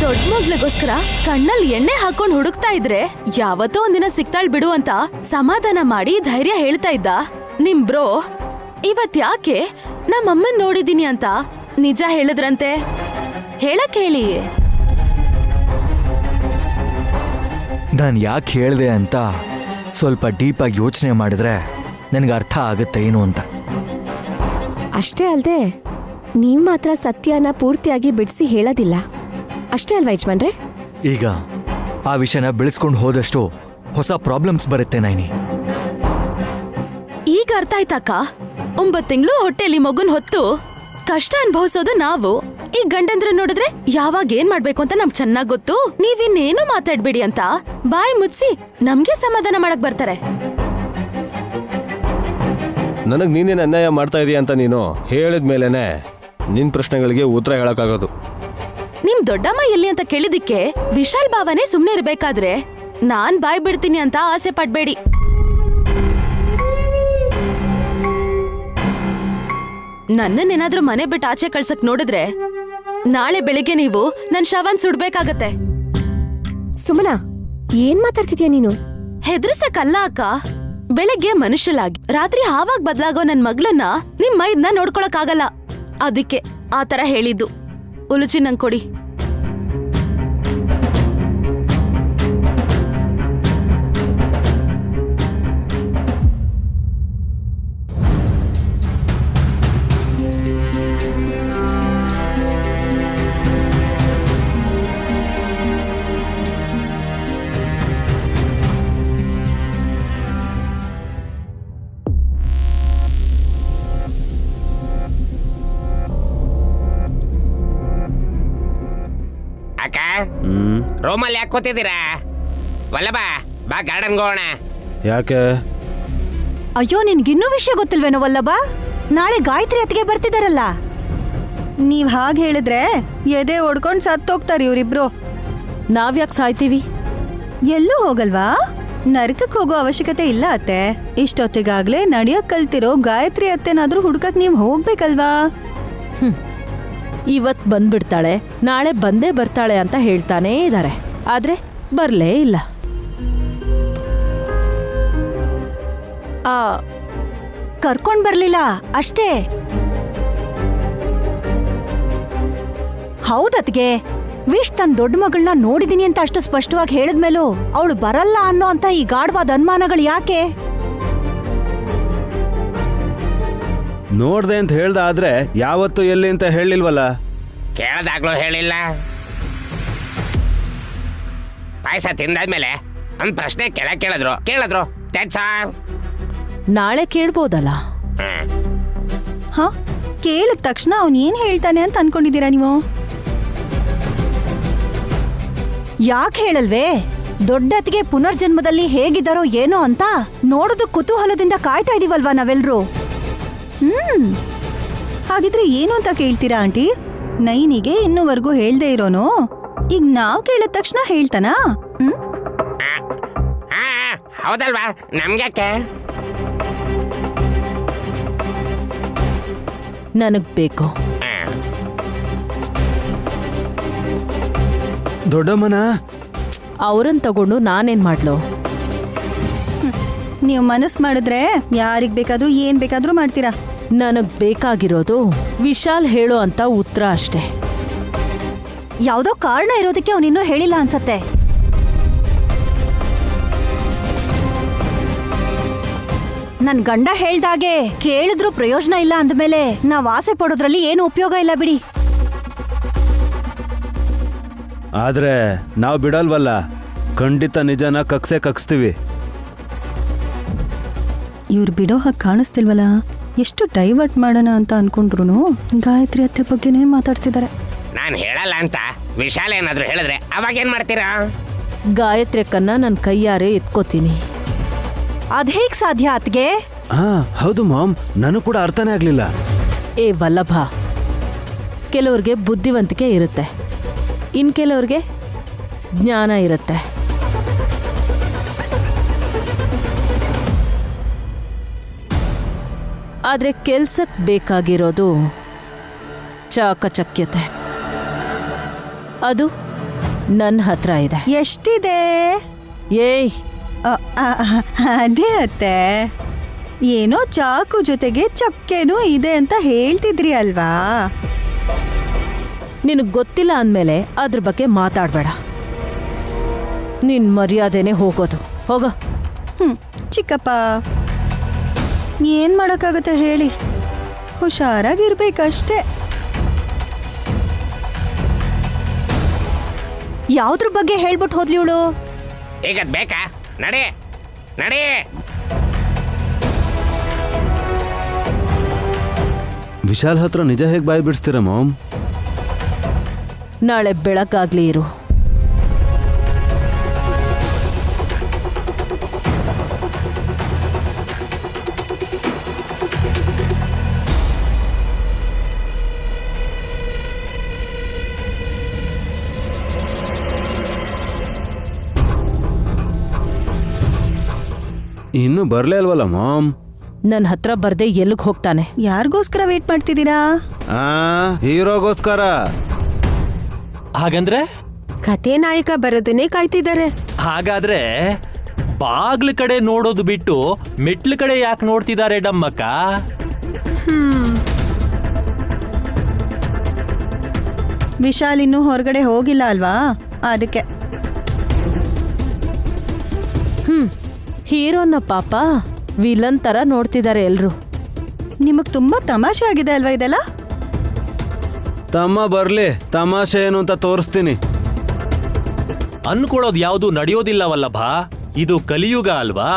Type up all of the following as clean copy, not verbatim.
ದೊಡ್ಡ ಮಗ್ಳಿಗೋಸ್ಕರ ಕಣ್ಣಲ್ಲಿ ಎಣ್ಣೆ ಹಾಕೊಂಡ್ ಹುಡುಕ್ತಾ ಇದ್ರೆ ಯಾವತ್ತೋ ಒಂದಿನ ಸಿಗ್ತಾಳ್ ಬಿಡು ಅಂತ ಸಮಾಧಾನ ಮಾಡಿ ಧೈರ್ಯ ಹೇಳ್ತಾ ಇದ್ದ ನಿಮ್ ಬ್ರೋ ಇವತ್ ಯಾಕೆ ನಮ್ಮಮ್ಮನ್ ನೋಡಿದೀನಿ ಅಂತ ನಿಜ ಹೇಳಿದ್ರಂತೆ. ಹೇಳಕ್ ಹೇಳಿ. ನಾನು ಯಾಕೆ ಹೇಳಿದೆ ಅಂತ ಸ್ವಲ್ಪ ಡೀಪಾಗಿ ಯೋಚನೆ ಮಾಡಿದ್ರೆ ನನಗೆ ಅರ್ಥ ಆಗುತ್ತೆ ಏನು ಅಂತ. ಅಷ್ಟೇ ಅಲ್ದೆ ನೀವ್ ಮಾತ್ರ ಸತ್ಯನ ಪೂರ್ತಿಯಾಗಿ ಬಿಡಿಸಿ ಹೇಳೋದಿಲ್ಲ ಅಷ್ಟೇ ಅಲ್ವಾ ಯಜಮಾನ್ರೆ? ಈಗ ಆ ವಿಷಯನ ಬೆಳೆಸ್ಕೊಂಡು ಹೋದಷ್ಟು ಹೊಸ ಪ್ರಾಬ್ಲಮ್ಸ್ ಬರುತ್ತೆ ನೈನಿ. ಈಗ ಅರ್ಥ ಆಯ್ತಕ್ಕ. 9 ತಿಂಗಳು ಹೊಟ್ಟೆಲಿ ಮಗುನ್ ಹೊತ್ತು ಕಷ್ಟ ಅನುಭವಿಸೋದು ನಾವು. ಈ ಗಂಡಂದ್ರ ನೋಡಿದ್ರೆ ಯಾವಾಗ ಏನ್ ಮಾಡ್ಬೇಕು ಅಂತ ನಮ್ಗ್ ಚೆನ್ನಾಗ್ ಗೊತ್ತು. ನೀವಿನ್ನೇನು ಮಾತಾಡ್ಬೇಡಿ ಅಂತ ಬಾಯಿ ಮುಚ್ಚಿ ನಮ್ಗೆ ಸಮಾಧಾನ ಮಾಡಕ್ ಬರ್ತಾರೆ. ನನಗ್ ನೀನೇನು ಅನ್ಯಾಯ ಮಾಡ್ತಾ ಇದೀಯ ಅಂತ ನೀನು ಹೇಳಿದ್ಮೇಲೆನೆ ನಿನ್ ಪ್ರಶ್ನೆಗಳಿಗೆ ಉತ್ತರ ಹೇಳಕ್ಕಾಗೋದು. ನಿಮ್ ದೊಡ್ಡಮ್ಮ ಎಲ್ಲಿ ಅಂತ ಕೇಳಿದಿಕ್ಕೆ ವಿಶಾಲ್ ಭಾವನೆ ಸುಮ್ನೆ ಇರ್ಬೇಕಾದ್ರೆ ನಾನ್ ಬಾಯ್ ಬಿಡ್ತೀನಿ ಅಂತ ಆಸೆ ಪಡ್ಬೇಡಿ. ನನ್ನನ್ನೇನಾದ್ರೂ ಮನೆ ಬಿಟ್ಟು ಆಚೆ ಕಳ್ಸಕ್ ನೋಡಿದ್ರೆ ನಾಳೆ ಬೆಳಿಗ್ಗೆ ನೀವು ನನ್ ಶವನ್ ಸುಡ್ಬೇಕಾಗತ್ತೆ. ಸುಮನಾ, ಏನ್ ಮಾತಾಡ್ತಿದ್ಯಾ ನೀನು? ಹೆದರ್ಸಕ್ಕಲ್ಲ ಅಕ್ಕ. ಬೆಳಗ್ಗೆ ಮನುಷ್ಯಲಾಗಿ ರಾತ್ರಿ ಹಾವಾಗ ಬದ್ಲಾಗೋ ನನ್ ಮಗಳನ್ನ ನಿಮ್ ಮೈದ್ನ ನೋಡ್ಕೊಳಕ್ ಆಗಲ್ಲ. ಅದಕ್ಕೆ ಆತರ ಹೇಳಿದ್ದು. ಉಲುಚಿ ನಂಗ್ ಕೊಡಿ. ಅಕ್ಕ, ರೂಮಲ್ಲಿ ಯಾಕೆ ಕೂತಿದ್ದೀರಾ? ವಲ್ಲಭ, ಬಾ ಗಾರ್ಡನ್ಗೆ ಹೋಗೋಣ. ಯಾಕೆ? ಅಯ್ಯೋ, ನಿನ್ಗಿನ್ನೂ ವಿಷಯ ಗೊತ್ತಿಲ್ವೇನೋ ವಲ್ಲಭ? ನಾಳೆ ಗಾಯತ್ರಿ ಅತ್ತಿಗೆ ಬರ್ತಿದಾರಲ್ಲ. ನೀವ್ ಹಾಗೆ ಹೇಳಿದ್ರೆ ಎದೆ ಓಡ್ಕೊಂಡ್ ಸತ್ತೋಗ್ತಾರೆ ಇವ್ರಿಬ್ರು. ನಾವ್ಯಾಕೆ ಸಾಯ್ತೀವಿ? ಎಲ್ಲೂ ಹೋಗಲ್ವಾ? ನರಕಕ್ಕೆ ಹೋಗೋ ಅವಶ್ಯಕತೆ ಇಲ್ಲ ಅತ್ತೆ. ಇಷ್ಟೊತ್ತಿಗಾಗ್ಲೇ ನಡಿಯಕ್ ಕಲ್ತಿರೋ ಗಾಯತ್ರಿ ಅತ್ತೆನಾದ್ರೂ ಹುಡ್ಕಕ್ ನೀವ್ ಹೋಗ್ಬೇಕಲ್ವಾ? ಇವತ್ ಬಂದ್ಬಿಡ್ತಾಳೆ, ನಾಳೆ ಬಂದೇ ಬರ್ತಾಳೆ ಅಂತ ಹೇಳ್ತಾನೇ ಇದ್ದಾರೆ. ಆದ್ರೆ ಬರ್ಲೇ ಇಲ್ಲ. ಕರ್ಕೊಂಡ್ ಬರ್ಲಿಲ್ಲ ಅಷ್ಟೇ. ಹೌದತ್ಗೆ, ವಿಶ್ ತನ್ನ ದೊಡ್ಡ ಮಗಳನ್ನ ನೋಡಿದೀನಿ ಅಂತ ಅಷ್ಟು ಸ್ಪಷ್ಟವಾಗಿ ಹೇಳಿದ್ಮೇಲೂ ಅವಳು ಬರಲ್ಲ ಅನ್ನೋ ಅಂತ ಈ ಗಾಢವಾದ ಅನುಮಾನಗಳು ಯಾಕೆ? ನೋಡ್ದೆ ಅಂತ ಹೇಳ್ದ ಆದ್ರೆ ಯಾವತ್ತು ಎಲ್ಲಿ ಅಂತ ಹೇಳಿಲ್ವಲ್ಲ. ಕೇಳ್ದಾಗ್ಲೂ ಹೇಳಿಲ್ಲ. ಪಾಯಸ ತಿಂದಾದ್ಮೇಲೆ ಒಂದ್ ಪ್ರಶ್ನೆ ಕೇಳಿದ್ರು ತೆಡ್ಸ. ನಾಳೆ ಕೇಳ್ಬೋದಲ್ಲ. ಹ, ಕೇಳಿದ ತಕ್ಷಣ ಅವ್ನ್ ಏನ್ ಹೇಳ್ತಾನೆ ಅಂತ ಅನ್ಕೊಂಡಿದ್ದೀರಾ ನೀವು? ಯಾಕೆ ಹೇಳಲ್ವೇ? ದೊಡ್ಡತ್ತಿಗೆ ಪುನರ್ಜನ್ಮದಲ್ಲಿ ಹೇಗಿದ್ದಾರೋ ಏನೋ ಅಂತ ನೋಡೋದು ಕುತೂಹಲದಿಂದ ಕಾಯ್ತಾ ಇದೀವಲ್ವಾ ನಾವೆಲ್ರೂ. ಹಾಗಿದ್ರೆ ಏನು ಅಂತ ಕೇಳ್ತೀರಾ ಆಂಟಿ? ನೈನಿಗೆ ಇನ್ನೂವರೆಗೂ ಹೇಳ್ದೆ ಇರೋನು ಈಗ ನಾವ್ ಕೇಳಿದ ತಕ್ಷಣ ಹೇಳ್ತಾನಾ? ಹೌದಲ್ವಾ? ನಮ್ಗ್ಯಾಕೆ? ನನಗ್ ಬೇಕು. ದೊಡ್ಡಮ್ಮನ ಅವ್ರನ್ ತಗೊಂಡು ನಾನೇನ್ ಮಾಡ್ಲು? ನೀವು ಮನಸ್ ಮಾಡಿದ್ರೆ ಯಾರಿಗ್ ಬೇಕಾದ್ರೂ ಏನ್ ಬೇಕಾದ್ರೂ ಮಾಡ್ತೀರಾ. ನನಗ್ ಬೇಕಾಗಿರೋದು ವಿಶಾಲ್ ಹೇಳೋ ಅಂತ ಉತ್ತರ ಅಷ್ಟೇ. ಯಾವ್ದೋ ಕಾರಣ ಇರೋದಕ್ಕೆ ಅವನಿನ್ನೂ ಹೇಳಿಲ್ಲ ಅನ್ಸತ್ತೆ. ನನ್ ಗಂಡ ಹೇಳ್ದಾಗೆ ಕೇಳಿದ್ರು ಪ್ರಯೋಜನ ಇಲ್ಲ ಅಂದ್ಮೇಲೆ ನಾವ್ ಆಸೆ ಪಡೋದ್ರಲ್ಲಿ ಏನು ಉಪಯೋಗ ಇಲ್ಲ ಬಿಡಿ. ಆದ್ರೆ ನಾವು ಬಿಡಲ್ವಲ್ಲ, ಖಂಡಿತ ನಿಜನ ಕಕ್ಸ್ತೀವಿ. ಇವ್ರು ಬಿಡೋ ಹಾಗೆ ಕಾಣಿಸ್ತಿಲ್ವಲ್ಲ. ಎಷ್ಟು ಡೈವರ್ಟ್ ಮಾಡೋಣ ಅಂತ ಅನ್ಕೊಂಡ್ರು ಗಾಯತ್ರಿ ಅತ್ತೆ ಬಗ್ಗೆನೇ ಮಾತಾಡ್ತಿದ್ದಾರೆ. ನಾನು ಹೇಳಲ್ಲ ಅಂತ ವಿಶಾಲ ಏನಾದ್ರು ಹೇಳಿದ್ರೆ ಅವಾಗೇನ್ ಮಾಡ್ತೀರಾ? ಗಾಯತ್ರಿಕನ್ನ ನನ್ನ ಕೈಯಾರೆ ಎತ್ಕೋತೀನಿ. ಅದ್ಹೇಗ್ ಸಾಧ್ಯ ಅತ್ಗೆ? ಹಾ ಹೌದು ಮಾಮ್, ನನಗೂ ಕೂಡ ಅರ್ಥನೇ ಆಗ್ಲಿಲ್ಲ. ಏ ವಲ್ಲಭ, ಕೆಲವ್ರಿಗೆ ಬುದ್ಧಿವಂತಿಕೆ ಇರುತ್ತೆ, ಇನ್ ಕೆಲವ್ರಿಗೆ ಜ್ಞಾನ ಇರುತ್ತೆ. ಆದ್ರೆ ಕೆಲ್ಸಕ್ಕೆ ಬೇಕಾಗಿರೋದು ಚಾಕಚಕ್ಯತೆ. ಅದು ನನ್ನ ಹತ್ರ ಇದೆ. ಎಷ್ಟಿದೆ? ಏಯ್, ಅ, ಅ, ಅದೇ ಅತ್ತೆ, ಏನೋ ಚಾಕು ಜೊತೆಗೆ ಚಪ್ಕೆನೂ ಇದೆ ಅಂತ ಹೇಳ್ತಿದ್ರಿ ಅಲ್ವಾ? ನಿನಗ್ ಗೊತ್ತಿಲ್ಲ ಅಂದ್ಮೇಲೆ ಅದ್ರ ಬಗ್ಗೆ ಮಾತಾಡ್ಬೇಡ. ನಿನ್ ಮರ್ಯಾದೆನೆ ಹೋಗೋದು. ಹೋಗ. ಚಿಕ್ಕಪ್ಪ, ಏನ್ ಮಾಡಕ್ಕಾಗತ್ತೆ ಹೇಳಿ, ಹುಷಾರಾಗಿರ್ಬೇಕಷ್ಟೇ. ಯಾವ್ದ್ರ ಬಗ್ಗೆ ಹೇಳ್ಬಿಟ್ಟು ಹೋದ್ಲಿ ಇವಳು? ಈಗ ಬೇಕಾ? ನಡಿ ನಡಿ. ವಿಶಾಲ್ ಹತ್ರ ನಿಜ ಹೇಗೆ ಬಾಯಿ ಬಿಡಿಸ್ತೀರ ಮಾಮ್? ನಾಳೆ ಬೆಳಕಾಗ್ಲಿ ಇರು. ಇನ್ನೂ ಬರ್ಲೇ ಅಲ್ವಲ್ಲ ಮಾಮ್? ನನ್ನ ಹತ್ರ ಬರ್ದೆ ಎಲ್ಲಿಗೆ ಹೋಗ್ತಾನೆ? ಯಾರಿಗೋಸ್ಕರ ವೇಟ್ ಮಾಡ್ತಿದ್ದೀರಾ? ಹೀರೋಗೋಸ್ಕರ. ಹಾಗಂದ್ರೆ ಕಥೆ ನಾಯಕ ಬರೋದನ್ನೇ ಕಾಯ್ತಿದ್ದಾರೆ. ಹಾಗಾದ್ರೆ ಬಾಗ್ಲ ಕಡೆ ನೋಡೋದು ಬಿಟ್ಟು ಮೆಟ್ಲ ಕಡೆ ಯಾಕೆ ನೋಡ್ತಿದ್ದಾರೆ ಡಮ್ಮಕ್ಕ? ವಿಶಾಲ್ ಇನ್ನೂ ಹೊರಗಡೆ ಹೋಗಿಲ್ಲ ಅಲ್ವಾ, ಅದಕ್ಕೆ. ಹೀರೋನ ಪಾಪ ವಿಲನ್ ತರ ನೋಡ್ತಿದ್ದಾರೆ ಎಲ್ರು. ನಿಮಗ್ ತುಂಬಾ ತಮಾಷೆ ಆಗಿದೆ ಅಲ್ವಾ ಇದೆಲ್ಲ? ತಮ್ಮ ಬರ್ಲಿ, ತಮಾಷೆ ಏನು ಅಂತ ತೋರಿಸ್ತೀನಿ. ಅನ್ಕೊಳ್ಳೋದು ಯಾವುದು ನಡೆಯೋದಿಲ್ಲವಲ್ಲಭ, ಇದು ಕಲಿಯುಗ ಅಲ್ವಾ?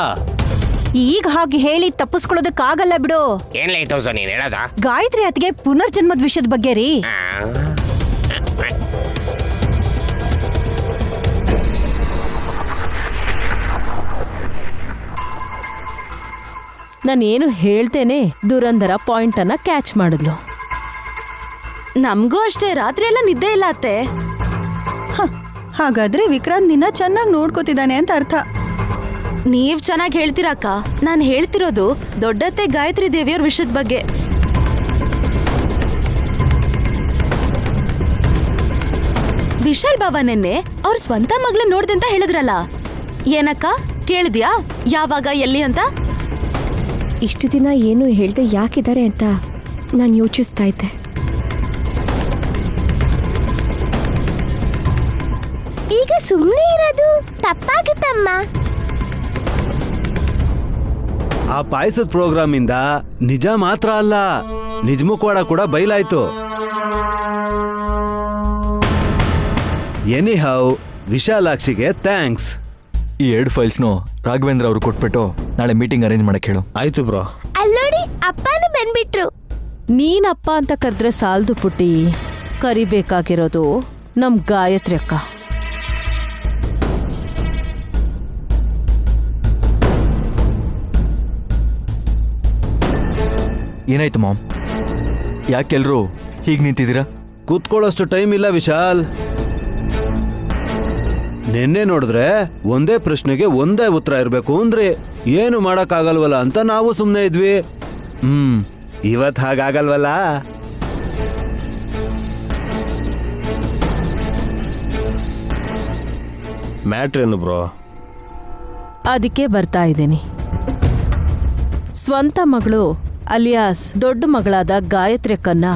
ಈಗ ಹಾಗೆ ಹೇಳಿ ತಪ್ಪಿಸ್ಕೊಳ್ಳೋದಕ್ಕಾಗಲ್ಲ ಬಿಡು. ಏನ್ ಲೈಟ್ ಹೌಸ್ ನೀನ್ ಹೇಳೋದ? ಗಾಯತ್ರಿ ಅತ್ತಿಗೆ ಪುನರ್ಜನ್ಮದ ವಿಷಯದ ಬಗ್ಗೆ ರೀ. ನಾನೇನು ಹೇಳ್ತೇನೆ ದುರಂಧರ ಪಾಯಿಂಟ್ ಅನ್ನ ಕ್ಯಾಚ್ ಮಾಡಿದ್ಲು. ನಮ್ಗೂ ಅಷ್ಟೇ, ರಾತ್ರಿ ಎಲ್ಲ ನಿದ್ದೆ ಇಲ್ಲ ಅತ್ತೆ. ಹಾಗಾದ್ರೆ ವಿಕ್ರಾಂತ್ ನಿನ್ನ ಚೆನ್ನಾಗಿ ನೋಡ್ಕೋತಿದ್ದಾನೆ ಅಂತ ಅರ್ಥ. ನೀವ್ ಚೆನ್ನಾಗಿ ಹೇಳ್ತೀರಕ್ಕ. ನಾನು ಹೇಳ್ತಿರೋದು ದೊಡ್ಡತ್ತೆ ಗಾಯತ್ರಿ ದೇವಿಯವ್ರ ವಿಷಯದ ಬಗ್ಗೆ. ವಿಶಾಲ್ ಬಾಬಾ ನೆನ್ನೆ ಅವ್ರ ಸ್ವಂತ ಮಗಳನ್ನ ನೋಡ್ದೆ ಅಂತ ಹೇಳಿದ್ರಲ್ಲ, ಏನಕ್ಕ ಕೇಳಿದ್ಯಾ? ಯಾವಾಗ, ಎಲ್ಲಿ ಅಂತ? ಇಷ್ಟು ದಿನ ಏನು ಹೇಳ್ದೆ ಯಾಕಿದ್ದಾರೆ ಅಂತ ನಾನು ಯೋಚಿಸ್ತಾ ಇದ್ದೆ. ಈಗ ಸುಮ್ಮನೆ ಇರೋದು ತಪ್ಪಾಗುತ್ತಮ್ಮ. ಆ ಪಾಯಸದ ಪ್ರೋಗ್ರಾಮ್ ಇಂದ ನಿಜ ಮಾತ್ರ ಅಲ್ಲ, ನಿಜಮುಖವಾಡ ಕೂಡ ಬಯಲಾಯ್ತು. Anyhow, ವಿಶಾಲಾಕ್ಷಿಗೆ thanks. ಈ 2 ಫೈಲ್ಸ್ನು ರಾಘವೇಂದ್ರ ಅವ್ರು ಕೊಟ್ಬಿಟ್ಟು ನಾಳೆ ಮೀಟಿಂಗ್ ಅರೇಂಜ್ ಮಾಡಕ್ ಹೇಳು. ಆಯ್ತು ಬ್ರೋ. ಅಲ್ಲೋಡಿ, ಅಪ್ಪನೂ ಬಂದ್ಬಿಟ್ರು. ನೀನಪ್ಪ ಅಂತ ಕರೆದ್ರೆ ಸಾಲ್ದು ಪುಟ್ಟಿ, ಕರಿಬೇಕಾಗಿರೋದು ನಮ್ ಗಾಯತ್ರಿ ಅಕ್ಕ. ಏನಾಯ್ತು ಮಾಮ್? ಯಾಕೆಲ್ರು ಹೀಗೆ ನಿಂತಿದ್ದೀರಾ? ಕೂತ್ಕೊಳ್ಳೋಷ್ಟು ಟೈಮ್ ಇಲ್ಲ ವಿಶಾಲ್. ನಿನ್ನೆ ನೋಡಿದ್ರೆ ಒಂದೇ ಪ್ರಶ್ನೆಗೆ ಒಂದೇ ಉತ್ತರ ಇರಬೇಕು ಅಂದ್ರೆ ಏನು ಮಾಡಕ್ಕಾಗಲ್ವಲ್ಲ ಅಂತ ನಾವು ಸುಮ್ಮನೆ ಇದ್ವಿ. ಇವತ್ತು ಹಾಗಾಗಲ್ವಲ್ಲ. ಮ್ಯಾಟ್ರ್ ಏನು ಬ್ರೋ? ಅದಕ್ಕೆ ಬರ್ತಾ ಇದ್ದೀನಿ. ಸ್ವಂತ ಮಗಳು ಅಲಿಯಾಸ್ ದೊಡ್ಡ ಮಗಳಾದ ಗಾಯತ್ರಿ ಅಕ್ಕನ್ನ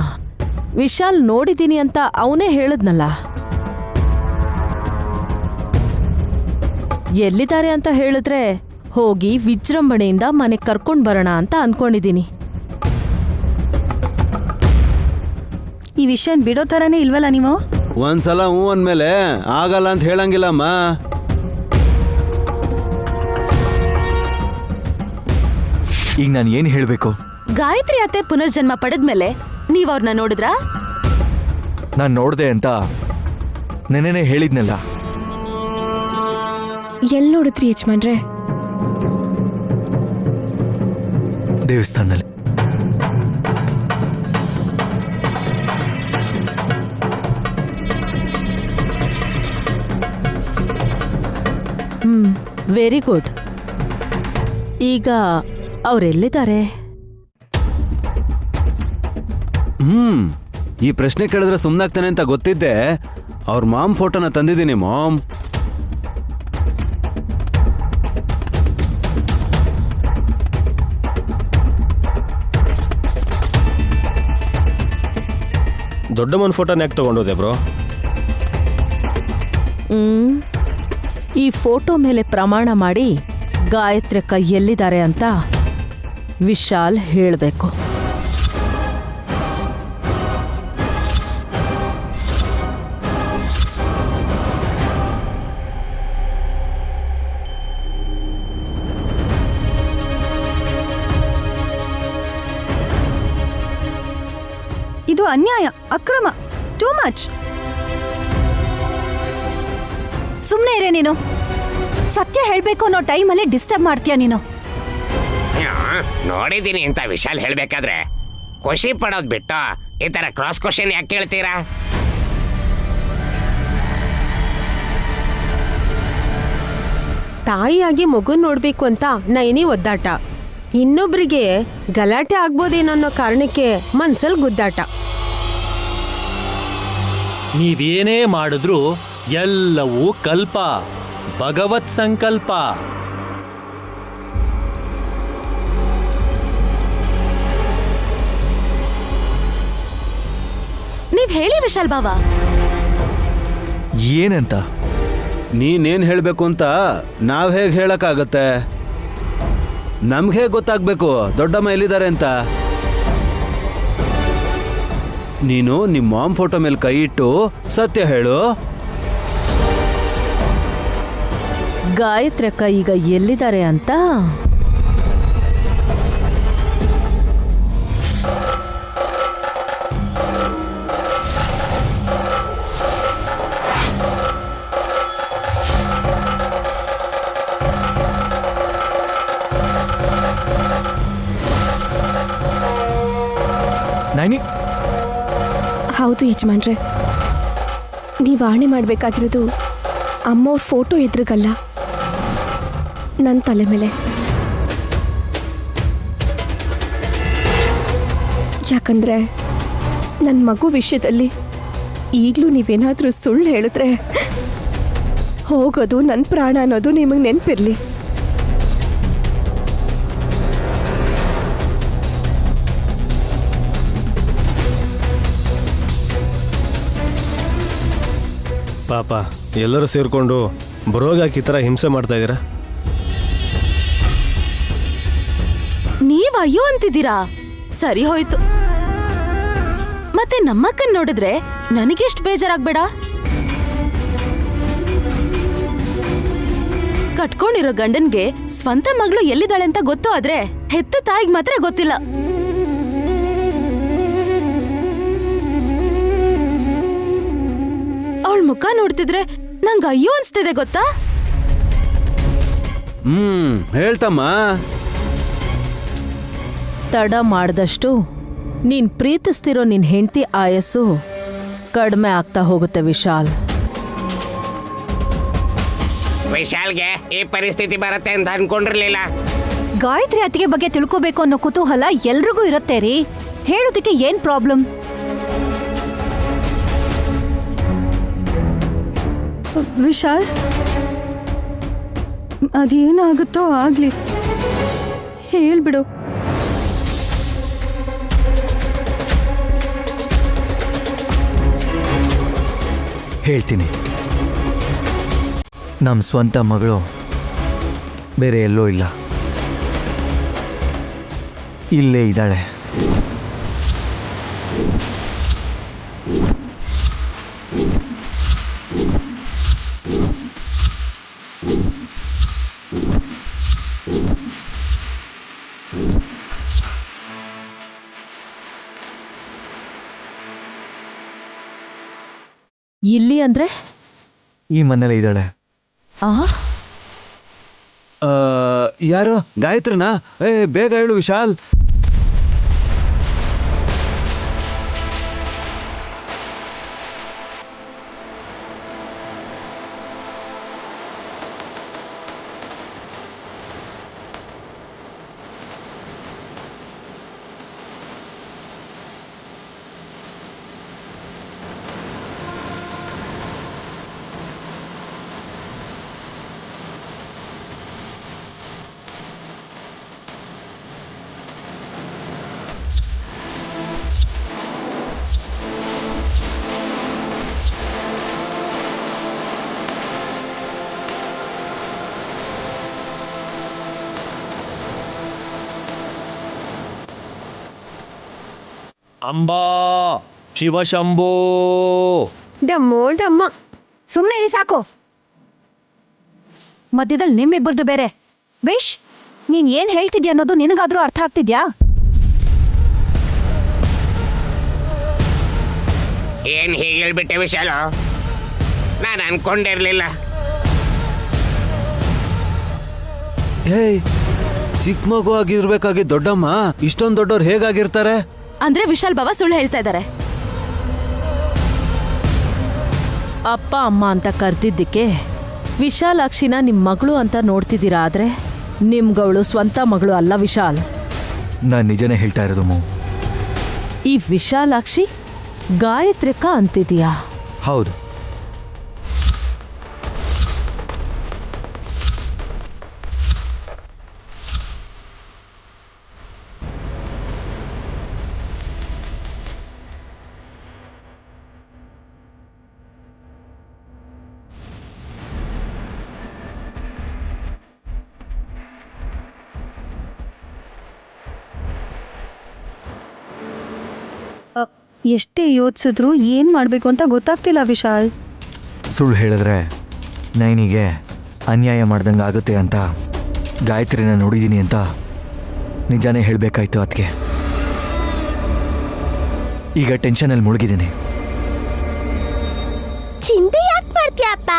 ವಿಶಾಲ್ ನೋಡಿದೀನಿ ಅಂತ ಅವನೇ ಹೇಳಿದ್ನಲ್ಲ. ಎಲ್ಲಿದ್ದಾರೆ ಅಂತ ಹೇಳಿದ್ರೆ ಹೋಗಿ ವಿಜೃಂಭಣೆಯಿಂದ ಮನೆಗೆ ಕರ್ಕೊಂಡ್ ಬರೋಣ ಅಂತ ಅನ್ಕೊಂಡಿದೀನಿ. ಈ ವಿಷಯ ಬಿಡೋ ಥರನೇ ಇಲ್ವಲ್ಲ ನೀವು? ಒಂದ್ಸಲ ಹೂ ಅಂದ್ಮೇಲೆ ಆಗಲ್ಲ ಅಂತ ಹೇಳಂಗಿಲ್ಲಮ್ಮ. ಈಗ ನಾನು ಏನು ಹೇಳಬೇಕು? ಗಾಯತ್ರಿ ಅತ್ತೆ ಪುನರ್ಜನ್ಮ ಪಡೆದ್ಮೇಲೆ ನೀವ್ ಅವ್ರನ್ನ ನೋಡಿದ್ರಾ? ನಾನು ನೋಡ್ದೆ ಅಂತ ನೆನ್ನೆನೇ ಹೇಳಿದ್ನಲ್ಲ. ಎಲ್ಲಿ ನೋಡಿದ್ರಿ ಯಜಮಾನ್ರೆ? ದೇವಸ್ಥಾನದಲ್ಲಿ. Very good. ಈಗ ಅವರೆಲ್ಲಿದ್ದಾರೆ? ಈ ಪ್ರಶ್ನೆ ಕೇಳಿದ್ರೆ ಸುಮ್ಮನಾಗ್ತಾನೆ ಅಂತ ಗೊತ್ತಿದ್ದೆ, ಅವ್ರ ಮಾಮ್ ಫೋಟೋನ ತಂದಿದ್ದೀನಿ ಮಾಮ್. ದೊಡ್ಡಮ್ಮನ ಫೋಟೋನ ಯಾಕೆ ತಗೊಂಡೋದೆ ಬ್ರೋ? ಈ ಫೋಟೋ ಮೇಲೆ ಪ್ರಮಾಣ ಮಾಡಿ ಗಾಯತ್ರಿ ಅಕ್ಕ ಎಲ್ಲಿದ್ದಾರೆ ಅಂತ ವಿಶಾಲ್ ಹೇಳಬೇಕು. ಇದು ಅನ್ಯಾಯ, ಅಕ್ರಮ, ಟೂ ಮಚ್. ಸುಮ್ಮನೆ ಇರೇ ನೀನು. ಸತ್ಯ ಹೇಳ್ಬೇಕು ಅನ್ನೋ ಟೈಮಲ್ಲಿ ಡಿಸ್ಟರ್ಬ್ ಮಾಡ್ತೀಯ ನೀನು. ನೋಡಿದ್ದೀನಿ ಅಂತ ವಿಶಾಲ್ ಹೇಳ್ಬೇಕಾದ್ರೆ ಖುಷಿ ಪಡೋದ್ ಬಿಟ್ಟು ಈ ತರ ಕ್ರಾಸ್ ಕ್ವಶನ್ ಯಾಕೆ ಕೇಳ್ತೀರಾ? ತಾಯಿಯಾಗಿ ಮಗುನ್ ನೋಡ್ಬೇಕು ಅಂತ ನಯನಿ ಒದ್ದಾಟ, ಇನ್ನೊಬ್ರಿಗೆ ಗಲಾಟೆ ಆಗ್ಬೋದೇನೋ ಕಾರಣಕ್ಕೆ ಮನ್ಸಲ್ ಗುದ್ದಾಟ. ನೀವೇನೇ ಮಾಡಿದ್ರೂ ಎಲ್ಲವೂ ಕಲ್ಪ, ಭಗವತ್ ಸಂಕಲ್ಪ. ನೀವ್ ಹೇಳಿ ವಿಶಾಲ್ ಬಾವ. ಏನಂತ? ನೀನೇನ್ ಹೇಳ್ಬೇಕು ಅಂತ ನಾವ್ ಹೇಗ್ ಹೇಳಕ್ಕಾಗತ್ತೆ? ನಮ್ಗೆ ಗೊತ್ತಾಗ್ಬೇಕು ದೊಡ್ಡಮ್ಮ ಎಲ್ಲಿದ್ದಾರೆ ಅಂತ. ನೀನು ನಿಮ್ಮ ಮಾಮ್ ಫೋಟೋ ಮೇಲೆ ಕೈ ಇಟ್ಟು ಸತ್ಯ ಹೇಳು. ಗಾಯತ್ರಿ ಅಕ್ಕ ಈಗ ಎಲ್ಲಿದ್ದಾರೆ ಅಂತ ನೈನಿ. ಹೌದು ಯಜಮಾನ್ರೆ, ನೀವು ಆಣೆ ಮಾಡಬೇಕಾಗಿರೋದು ಅಮ್ಮವ್ರ ಫೋಟೋ ಎದುರಿಗಲ್ಲ, ನನ್ನ ತಲೆ ಮೇಲೆ. ಯಾಕಂದ್ರೆ ನನ್ನ ಮಗು ವಿಷಯದಲ್ಲಿ ಈಗಲೂ ನೀವೇನಾದರೂ ಸುಳ್ಳು ಹೇಳಿದ್ರೆ ಹೋಗೋದು ನನ್ನ ಪ್ರಾಣ ಅನ್ನೋದು ನಿಮಗೆ ನೆನಪಿರಲಿ. ಪಾಪ ಎಲ್ಲರೂ ಸೇರ್ಕೊಂಡು ಬರೋಗಾಕಿ ಈ ಥರ ಹಿಂಸೆ ಮಾಡ್ತಾ ಇದ್ದೀರಾ? ನೀವ್ ಅಯ್ಯೋ ಅಂತಿದ್ದೀರಾ? ಸರಿ ಹೋಯ್ತು. ಮತ್ತೆ ನಮ್ಮಕ್ಕನ್ ನೋಡಿದ್ರೆ ನನಗೆಷ್ಟು ಬೇಜಾರಾಗ್ಬೇಡ. ಕಟ್ಕೊಂಡಿರೋ ಗಂಡನ್ಗೆ ಸ್ವಂತ ಮಗಳು ಎಲ್ಲಿದ್ದಾಳೆ ಅಂತ ಗೊತ್ತು, ಆದ್ರೆ ಹೆತ್ತ ತಾಯಿಗೆ ಮಾತ್ರ ಗೊತ್ತಿಲ್ಲ. ಅವಳ ಮುಖ ನೋಡ್ತಿದ್ರೆ ನಂಗೆ ಅಯ್ಯೋ ಅನ್ಸ್ತಿದೆ ಗೊತ್ತಾ? ಹೇಳ್ತಮ್ಮ. ತಡ ಮಾಡಿದಷ್ಟು ನೀನ್ ಪ್ರೀತಿಸ್ತಿರೋ ನಿನ್ ಹೆಂಡತಿ ಆಯಸ್ಸು ಕಡಿಮೆ ಆಗ್ತಾ ಹೋಗುತ್ತೆ ವಿಶಾಲ್. ವಿಶಾಲ್ಗೆ ಈ ಪರಿಸ್ಥಿತಿ ಬರುತ್ತೆ ಅಂತ ಅನ್ಕೊಂಡಿರ್ಲಿಲ್ಲ. ಗಾಯತ್ರಿ ಅತ್ತಿಗೆ ಬಗ್ಗೆ ತಿಳ್ಕೋಬೇಕು ಅನ್ನೋ ಕುತೂಹಲ ಎಲ್ರಿಗೂ ಇರುತ್ತೆ ರೀ. ಹೇಳೋದಕ್ಕೆ ಏನ್ ಪ್ರಾಬ್ಲಮ್? ವಿಶಾಲ್, ಅದೇನಾಗುತ್ತೋ ಆಗ್ಲಿ, ಹೇಳ್ಬಿಡು. ಹೇಳ್ತೀನಿ. ನಮ್ಮ ಸ್ವಂತ ಮಗಳು ಬೇರೆ ಎಲ್ಲೋ ಇಲ್ಲ, ಇಲ್ಲೇ ಇದ್ದಾಳೆ. ಇಲ್ಲಿ ಅಂದ್ರೆ ಈ ಮನೇಲಿ ಇದ್ದಾಳೆ. ಯಾರು? ಗಾಯತ್ರಿನಾ? ಬೇಗ ಹೇಳು ವಿಶಾಲ್. ಅಂಬಾ ಶಿವಶಂಭೋ. ಡಮ್ಮೋ ಡಮ್ಮ. ಸುಮ್ಮನೆ ಇರಿ ಸಾಕು. ಮಧ್ಯದಲ್ಲಿ ನಿಮ್ಮಿಬ್ಬರದು ಬೇರೆ. ವಿಶ್, ನೀನ್ ಏನ್ ಹೇಳ್ತಿದ್ಯಾ ಅನ್ನೋದು ನಿನಗಾದ್ರೂ ಅರ್ಥ ಆಗ್ತಿದ್ಯಾ? ಏನ್ ಹೀಗೆ ಹೇಳ್ಬಿಟ್ಟೆ ವಿಶಾಲು? ನಾನು ಅನ್ಕೊಂಡಿರ್ಲಿಲ್ಲ. ಏಯ್, ಚಿಕ್ಕ ಮಗು ಆಗಿರ್ಬೇಕಾಗಿ ದೊಡ್ಡಮ್ಮ ಇಷ್ಟೊಂದು ದೊಡ್ಡವ್ರು ಹೇಗಾಗಿರ್ತಾರೆ? ಅಂದ್ರೆ ವಿಶಾಲ್ ಬಾಬಾ ಸುಳ್ಳು ಹೇಳ್ತಾ ಇದ್ದಾರೆ. ಅಪ್ಪ ಅಮ್ಮ ಅಂತ ಕರ್ದಿದ್ದಕ್ಕೆ ವಿಶಾಲಾಕ್ಷಿನ ನಿಮ್ ಮಗಳು ಅಂತ ನೋಡ್ತಿದ್ದೀರಾ, ಆದ್ರೆ ನಿಮ್ಗವಳು ಸ್ವಂತ ಮಗಳು ಅಲ್ಲ ವಿಶಾಲ್. ನಾನು ನಿಜನೇ ಹೇಳ್ತಾ ಇರೋದು ಮೋ. ಈ ವಿಶಾಲಾಕ್ಷಿ ಗಾಯತ್ರಿಕ ಅಂತಿದೀಯಾ? ಹೌದು. ಎಷ್ಟೇ ಯೋಚಿಸಿದ್ರು ಏನ್ ಮಾಡ್ಬೇಕು ಅಂತ ಗೊತ್ತಾಗ್ತಿಲ್ಲ ವಿಶಾಲ್. ಸುಳ್ಳು ಹೇಳಿದ್ರೆ ನೈನಿಗೆ ಅನ್ಯಾಯ ಮಾಡ್ದಂಗೆ ಆಗುತ್ತೆ ಅಂತ ಗಾಯತ್ರಿನ ನೋಡಿದ್ದೀನಿ ಅಂತ ನಿಜಾನೇ ಹೇಳಬೇಕಾಯ್ತು. ಅದಕ್ಕೆ ಈಗ ಟೆನ್ಷನಲ್ಲಿ ಮುಳುಗಿದ್ದೀನಿ. ಚಿಂತೆ ಯಾಕೆ ಮಾಡ್ತೀಯಪ್ಪ?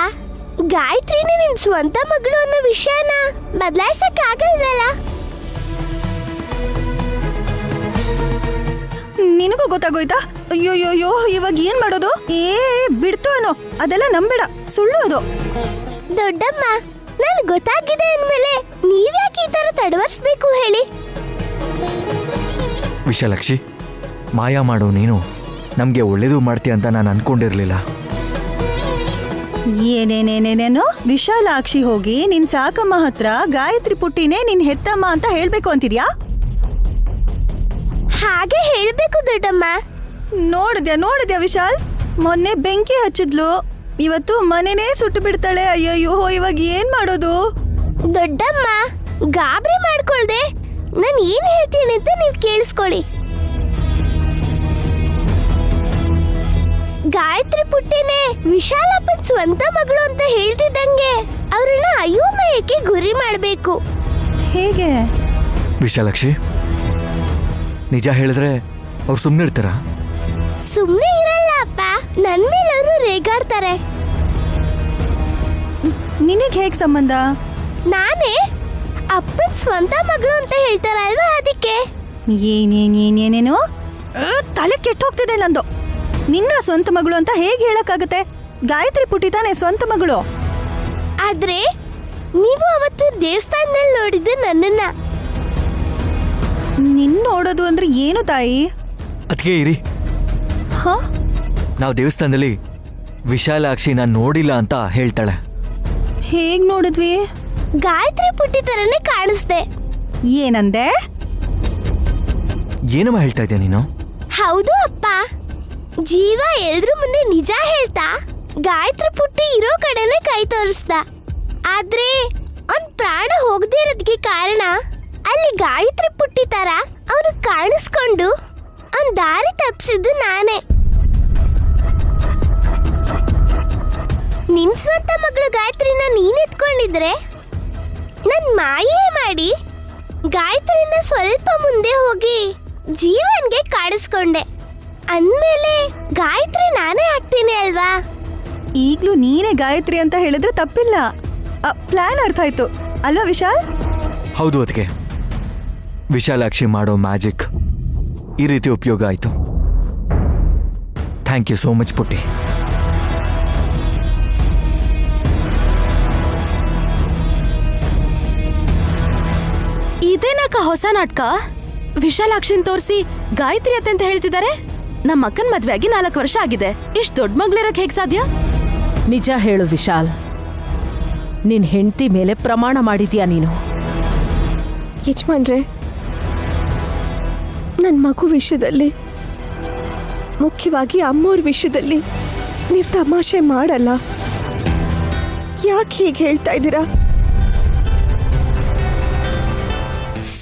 ಗಾಯತ್ರಿನೇ ನಿನ್ ಸ್ವಂತ ಮಗಳು ಅನ್ನೋ ವಿಷಯನ ಬದಲಾಯಿಸಕ್ ಆಗಲ್ವಲ್ಲ? ನಿನಗೂ ಗೊತ್ತಾಗೋಯ್ತಾ? ಅಯ್ಯೋಯ್ಯೋ, ಇವಾಗ ಏನ್ ಮಾಡೋದು? ಬಿಡ್ತು ಅನ್ನೋ, ಅದೆಲ್ಲ ನಂಬೇಡ, ಸುಳ್ಳು ಅದು. ದೊಡ್ಡಮ್ಮ, ನನ್ ಗೊತ್ತಾಗಿದೆ ಅಂದ್ಮೇಲೆ ನೀವ್ಯಾಕೆ ಈ ತರ ತಡವರ್ಸ್ಬೇಕು ಹೇಳಿ? ವಿಶಾಲಾಕ್ಷಿ, ಮಾಯ ಮಾಡು ನೀನು ನಮಗೆ ಒಳ್ಳೇದು ಮಾಡ್ತೀಯ ಅಂತ ನಾನು ಅನ್ಕೊಂಡಿರ್ಲಿಲ್ಲ. ಏನೇನೇನೇನೇನೋ ವಿಶಾಲಾಕ್ಷಿ ಹೋಗಿ ನಿನ್ ಸಾಕಮ್ಮ ಹತ್ರ ಗಾಯತ್ರಿ ಪುಟ್ಟಿನೇ ನಿನ್ ಹೆತ್ತಮ್ಮ ಅಂತ ಹೇಳ್ಬೇಕು ಅಂತಿದ್ಯಾ? ಹಾಗೆ ಹೇಳ್ಬೇಕು ದೊಡ್ಡಮ್ಮ. ನೋಡಿದ್ಯಾ ವಿಶಾಲ್? ಮೊನ್ನೆ ಬೆಂಕಿ ಹಚ್ಚಿದ್ಲು, ಇವತ್ತು ಮನೆನೇ ಸುಟ್ಟು ಬಿಡ್ತಾಳೆ. ಅಯ್ಯಯ್ಯೋ, ಇವಾಗ ಏನ್ ಮಾಡೋದು? ದೊಡ್ಡಮ್ಮ, ಗಾಬರಿ ಮಾಡ್ಕೊಳ್ದೆ ನಾನು ಏನ್ ಹೇಳ್ತೀನಿ ಅಂತ ನೀವು ಕೇಳಿಸ್ಕೊಳ್ಳಿ. ಗಾಯತ್ರಿ ಪುಟ್ಟಿನೇ ವಿಶಾಲಪ್ಪನ್ ಸ್ವಂತ ಮಗಳು ಅಂತ ಹೇಳ್ತಿದ್ದಂಗೆ ಅವ್ರನ್ನ ಅಯೋಮಯಕ್ಕೆ ಗುರಿ ಮಾಡ್ಬೇಕು. ಹೇಗೆ? ವಿಶಾಲಾಕ್ಷಿ, ನಿಜ ಹೇಳಿದ್ರೆ ಅವ್ರು ಸುಮ್ಮನೆ ಇರ್ತಾರ? ಸುಮ್ನೆ ಇರಲ್ಲ ಅಪ್ಪ, ನನ್ ಮೇಲೆ ಅವರು ರೇಗಾಡ್ತಾರೆ. ನಿನಗ್ ಹೇಗ್ ಸಂಬಂಧ? ನಾನೇ ಅಪ್ಪನ್ ಸ್ವಂತ ಮಗಳು ಅಂತ ಹೇಳ್ತಾರಲ್ವಾ, ಅದಕ್ಕೆ. ಏನೇನೇನೇನೇನೋ ತಲೆ ಕೆಟ್ಟೋಗ್ತಿದೆ ನಂದು. ನಿನ್ನ ಸ್ವಂತ ಮಗಳು ಅಂತ ಹೇಗೆ ಹೇಳಕ್ಕಾಗತ್ತೆ? ಗಾಯತ್ರಿ ಪುಟ್ಟಿ ತಾನೇ ಸ್ವಂತ ಮಗಳು. ಆದ್ರೆ ನೀವು ಅವತ್ತು ದೇವಸ್ಥಾನದಲ್ಲಿ ನೋಡಿದ್ದು ನನ್ನನ್ನ. ನಿನ್ನ ನೋಡೋದು ಅಂದ್ರೆ ಏನು ತಾಯಿ? ಅದಕ್ಕೆ ಇರಿ, ಹ? ನಾವು ದೇವಸ್ಥಾನದಲ್ಲಿ ವಿಶಾಲಾಕ್ಷಿ ನಾನು ನೋಡಿಲ್ಲ ಅಂತ ಹೇಳ್ತಾಳೆ. ಹೇಗ್ ನೋಡಿದ್ವಿ? ಗಾಯತ್ರಿ ಪುಟ್ಟಿ ತರನೇ ಕಾಣಿಸ್ದೆ. ಏನಂದೆ? ಏನಮ್ಮ ಹೇಳ್ತಾ ಇದ್ಯಾ ನೀನು? ಹೌದು ಅಪ್ಪ, ಜೀವ ಎಲ್ರ ಮುಂದೆ ನಿಜ ಹೇಳ್ತಾ ಗಾಯತ್ರಿ ಪುಟ್ಟಿ ಇರೋ ಕಡೆನೆ ಕೈ ತೋರಿಸ್ದ. ಆದ್ರೆ ಅವ್ನ್ ಪ್ರಾಣ ಹೋಗದೇ ಇರೋದಕ್ಕೆ ಕಾರಣ ಅಲ್ಲಿ ಗಾಯತ್ರಿ ಪುಟ್ಟಿ ತರ ಅವನು ಕಾಣಿಸ್ಕೊಂಡು ಅವ್ನ್ ದಾರಿ ತಪ್ಪಿಸಿದ್ದು ನಾನೇ. ನಿನ್ ಸ್ವಂತ ಮಗಳು ಗಾಯತ್ರಿನ ನೀನ್ ಎತ್ಕೊಂಡಿದ್ರೆ ನನ್ ಮಾಯೇ ಮಾಡಿ ಗಾಯತ್ರಿಯಿಂದ ಸ್ವಲ್ಪ ಮುಂದೆ ಹೋಗಿ ಜೀವನ್ಗೆ ಕಾಣಿಸ್ಕೊಂಡೆ. ಅಂದ್ಮೇಲೆ ಗಾಯತ್ರಿ ನಾನೇ ಆಗ್ತೀನಿ ಅಲ್ವಾ? ಈಗ್ಲೂ ನೀನೇ ಗಾಯತ್ರಿ ಅಂತ ಹೇಳಿದ್ರೆ ತಪ್ಪಿಲ್ಲ. ಪ್ಲಾನ್ ಅರ್ಥ ಆಯ್ತು ಅಲ್ವಾ ವಿಶಾಲ್? ಹೌದು, ಅದಕ್ಕೆ ವಿಶಾಲಾಕ್ಷಿ ಮಾಡೋ ಮ್ಯಾಜಿಕ್ ಈ ರೀತಿ ಉಪಯೋಗ ಆಯಿತು. ಥ್ಯಾಂಕ್ ಯು ಸೋ ಮಚ್ ಪುಟ್ಟಿ. ಇದೇನಕ್ಕ ಹೊಸ ನಾಟಕ? ವಿಶಾಲಾಕ್ಷಿನ್ ತೋರಿಸಿ ಗಾಯತ್ರಿ ಅತ್ತೆ ಅಂತ ಹೇಳ್ತಿದ್ದಾರೆ. ನಮ್ಮ ಅಕ್ಕನ ಮದ್ವೆ ಆಗಿ 4 ವರ್ಷ ಆಗಿದೆ. ಇಷ್ಟು ದೊಡ್ಡ ಮಗಳಿರಕ್ ಹೇಗ್ ಸಾಧ್ಯ? ನಿಜ ಹೇಳು ವಿಶಾಲ್, ನಿನ್ ಹೆಂಡತಿ ಮೇಲೆ ಪ್ರಮಾಣ ಮಾಡಿದ್ಯಾ ನೀನು? ಯಜಮಾನ್ರೆ, ನನ್ನ ಮಗು ವಿಷಯದಲ್ಲಿ, ಮುಖ್ಯವಾಗಿ ಅಮ್ಮೋರ್ ವಿಷಯದಲ್ಲಿ ನೀವು ತಮಾಷೆ ಮಾಡಲ್ಲ. ಯಾಕೆ ಹೀಗೆ ಹೇಳ್ತಾ ಇದ್ದೀರಾ?